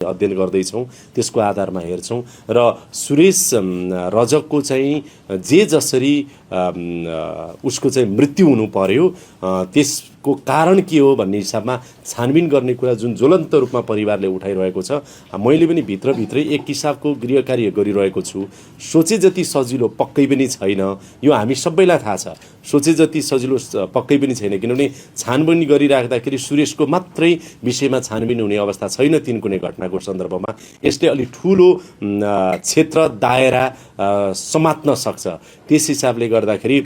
अध्ययन गर्दैछौँ, त्यसको आधारमा हेर्छौँ र सुरेश रजकको चाहिँ जे जसरी उसको चाहिँ मृत्यु हुनु पर्यो त्यसको कारण के हो भन्ने हिसाबमा छानबिन गर्ने कुरा जुन ज्वलन्त रूपमा परिवारले उठाइरहेको छ, मैले पनि भित्रभित्रै एक किसिमको गृह कार्य गरिरहेको छु। सोचे जति सजिलो पक्कै पनि छैन, यो हामी सबैलाई थाहा छ। सोचे जति सजिलो पक्कै पनि छैन, किनभने छानबिन गरिराख्दाखेरि सुरेशको मात्रै विषयमा छानबिन हुने अवस्था छैन। तीन कुनै घटनाको सन्दर्भमा यसले अलि ठुलो क्षेत्र दायरा समात्न सक्छ। त्यस हिसाबले गर्दाखेरि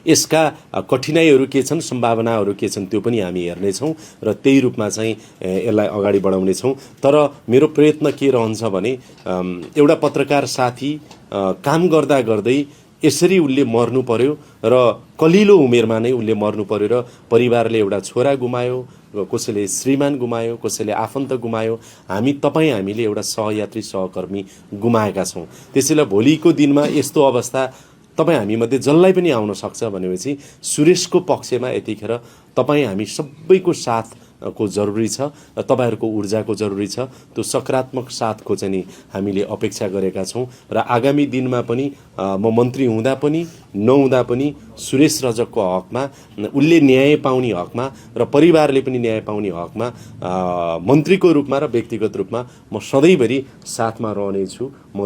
यसका कठिनाइहरू के छन्, सम्भावनाहरू के छन्, त्यो पनि हामी हेर्नेछौँ र त्यही रूपमा चाहिँ यसलाई अगाडि बढाउनेछौँ। तर मेरो प्रयत्न के रहन्छ भने एउटा पत्रकार साथी काम गर्दा गर्दै यसरी उसले मर्नु पर्यो र कलिलो उमेरमा नै उसले मर्नु पर्यो र परिवारले एउटा छोरा गुमायो, कसैले श्रीमान गुमायो, कसैले आफन्त गुमायो। हामीले एउटा सहयात्री सहकर्मी गुमाएका छौँ। त्यसैले भोलिको दिनमा यस्तो अवस्था हामी जसलाई पनि आउन सक्छ भनेपछि सुरेशको पक्षमा यतिखेर हामी सबैको साथको जरुरी छ र तपाईँहरूको ऊर्जाको जरुरी छ। त्यो सकारात्मक साथको चाहिँ नि हामीले अपेक्षा गरेका छौँ र आगामी दिनमा पनि म मन्त्री हुँदा पनि नहुँदा पनि सुरेश रजकको हकमा, उसले न्याय पाउने हकमा र परिवारले पनि न्याय पाउने हकमा मन्त्रीको रूपमा र व्यक्तिगत रूपमा म सधैँभरि साथमा रहनेछु। म